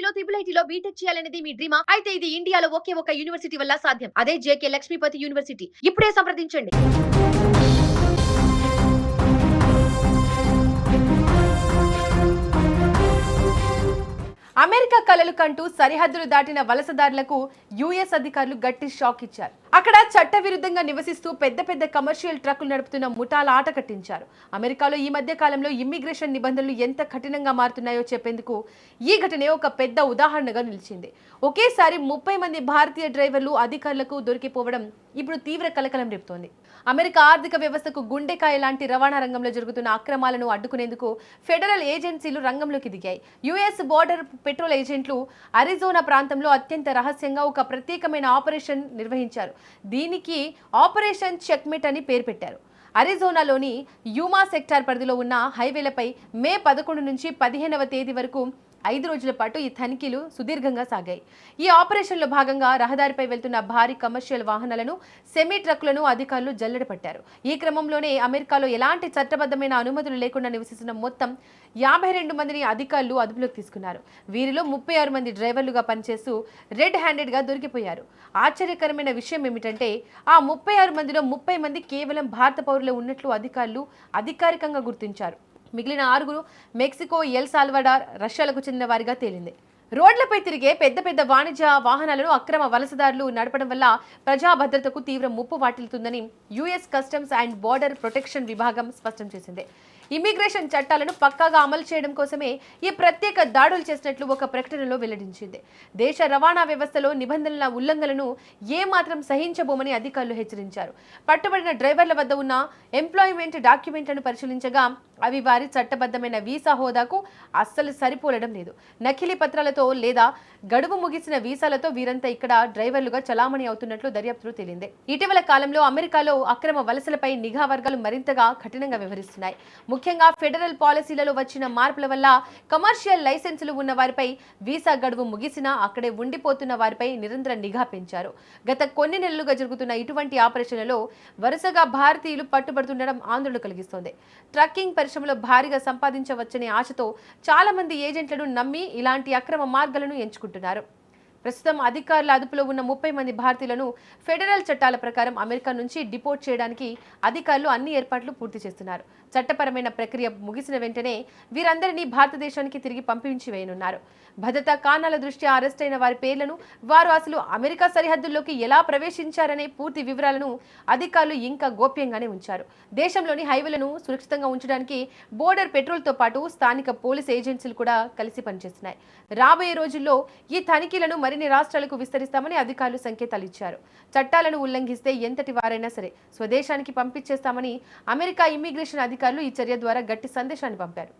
ఐఐటీలో triple ఐటీలో BTech చేయాలనేది మీ డ్రీమా? అయితే ఇది ఇండియాలో ఒకే ఒక యూనివర్సిటీ వల్ల సాధ్యం. అదే జేకే లక్ష్మీపతి యూనివర్సిటీ. ఇప్పుడే సంప్రదించండి. అమెరికా కలలు కంటూ సరిహద్దులు దాటిన వలసదారులకు యుఎస్ అధికారులు గట్టి షాక్ ఇచ్చారు. అక్కడ చట్టవిరుద్ధంగా నివసిస్తూ పెద్ద పెద్ద కమర్షియల్ ట్రక్కులు నడుపుతున్న ముఠాల ఆట కట్టించారు. అమెరికాలో ఈ మధ్య కాలంలో ఇమ్మిగ్రేషన్ నిబంధనలు ఎంత కఠినంగా మారుతున్నాయో చెప్పేందుకు ఈ ఘటనే ఒక పెద్ద ఉదాహరణగా నిలిచింది. ఒకేసారి 30 మంది భారతీయ డ్రైవర్లు అధికారులకు దొరికిపోవడం ఇప్పుడు తీవ్ర కలకలం రేపుతోంది. అమెరికా ఆర్థిక వ్యవస్థకు గుండెకాయ లాంటి రవాణా రంగంలో జరుగుతున్న అక్రమాలను అడ్డుకునేందుకు ఫెడరల్ ఏజెన్సీలు రంగంలోకి దిగాయి. యుఎస్ బోర్డర్ పెట్రోల్ ఏజెంట్లు అరిజోనా ప్రాంతంలో అత్యంత రహస్యంగా ఒక ప్రత్యేకమైన ఆపరేషన్ నిర్వహించారు. దీనికి ఆపరేషన్ చెక్మేట్ అని పేరు పెట్టారు. అరిజోనాలోని యూమా సెక్టార్ పరిధిలో ఉన్న హైవేలపై మే 11 నుంచి 15వ తేదీ వరకు 5 రోజుల పాటు ఈ తనిఖీలు సుదీర్ఘంగా సాగాయి. ఈ ఆపరేషన్లో భాగంగా రహదారిపై వెళ్తున్న భారీ కమర్షియల్ వాహనాలను, సెమీ ట్రక్కులను అధికారులు జల్లెడ పట్టారు. ఈ క్రమంలోనే అమెరికాలో ఎలాంటి చట్టబద్ధమైన అనుమతులు లేకుండా నివసిస్తున్న మొత్తం 52 మందిని అధికారులు అదుపులోకి తీసుకున్నారు. వీరిలో 36 మంది డ్రైవర్లుగా పనిచేస్తూ రెడ్ హ్యాండెడ్గా దొరికిపోయారు. ఆశ్చర్యకరమైన విషయం ఏమిటంటే ఆ 36 మందిలో 30 మంది కేవలం భారత పౌరులే ఉన్నట్లు అధికారులు అధికారికంగా గుర్తించారు. మిగిలిన 6 మెక్సికో, ఎల్ సాల్వడార్, రష్యాలకు చెందిన వారిగా తేలింది. రోడ్లపై తిరిగే పెద్ద పెద్ద వాణిజ్య వాహనాలను అక్రమ వలసదారులు నడపడం వల్ల ప్రజా భద్రతకు తీవ్ర ముప్పు వాటిల్లుతుందని US customs and border protection విభాగం స్పష్టం చేసింది. ఇమ్మిగ్రేషన్ చట్టాలను పక్కాగా అమలు చేయడం కోసమే ఈ ప్రత్యేక దాడులు చేసినట్లు ఒక ప్రకటనలో వెల్లడించింది. దేశ రవాణా వ్యవస్థలో నిబంధనల ఉల్లంఘనలను ఏమాత్రం సహించబోమని అధికారులు హెచ్చరించారు. పట్టుబడిన డ్రైవర్ల వద్ద ఉన్న ఎంప్లాయ్మెంట్ డాక్యుమెంట్లను పరిశీలించగా అవి వారి చట్టబద్ధమైన వీసా హోదాకు అస్సలు సరిపోలడం లేదు. నకిలీ పత్రాలతో లేదా గడువు ముగిసిన వీసాలతో వీరంతా ఇక్కడ డ్రైవర్లుగా చలామణి అవుతున్నట్లు దర్యాప్తులో తేలింది. ఇటీవల కాలంలో అమెరికాలో అక్రమ వలసలపై నిఘా వర్గాలు మరింతగా కఠినంగా వ్యవహరిస్తున్నాయి. ముఖ్యంగా ఫెడరల్ పాలసీలలో వచ్చిన మార్పుల వల్ల కమర్షియల్ లైసెన్సులు ఉన్న వారిపై వీసా గడువు ముగిసినా అక్కడే ఉండిపోతున్న వారిపై నిరంతర నిఘా పెంచారు. గత కొన్ని నెలలుగా జరుగుతున్న ఇటువంటి ఆపరేషన్లలో వరుసగా భారతీయులు పట్టుబడుతుండడం ఆందోళన కలిగిస్తోంది. ట్రక్కింగ్ పరిశ్రమలో భారీగా సంపాదించవచ్చనే ఆశతో చాలా మంది ఏజెంట్లను నమ్మి ఇలాంటి అక్రమ మార్గాలను ఎంచుకుంటున్నారు. ప్రస్తుతం అధికారుల అదుపులో ఉన్న 30 మంది భారతీయులను ఫెడరల్ చట్టాల ప్రకారం అమెరికా నుంచి డిపోర్ట్ చేయడానికి అధికారులు అన్ని ఏర్పాట్లు పూర్తి చేస్తున్నారు. చట్టపరమైన ప్రక్రియ ముగిసిన వెంటనే వీరందరినీ భారతదేశానికి తిరిగి పంపించి వేయనున్నారు. భద్రతా కారణాల దృష్ట్యా అరెస్ట్ అయిన వారి పేర్లను, వారు అసలు అమెరికా సరిహద్దుల్లోకి ఎలా ప్రవేశించారనే పూర్తి వివరాలను అధికారులు ఇంకా గోప్యంగానే ఉంచారు. దేశంలోని హైవేలను సురక్షితంగా ఉంచడానికి బోర్డర్ పెట్రోల్తో పాటు స్థానిక పోలీస్ ఏజెన్సీలు కూడా కలిసి పనిచేస్తున్నాయి. రాబోయే రోజుల్లో ఈ తనిఖీలను మరిన్ని రాష్ట్రాలకు విస్తరిస్తామని అధికారులు సంకేతాలు ఇచ్చారు. చట్టాలను ఉల్లంఘిస్తే ఎంతటి వారైనా సరే స్వదేశానికి పంపించేస్తామని అమెరికా ఇమ్మిగ్రేషన్ అధికారులు ఈ చర్య ద్వారా గట్టి సందేశాన్ని పంపారు.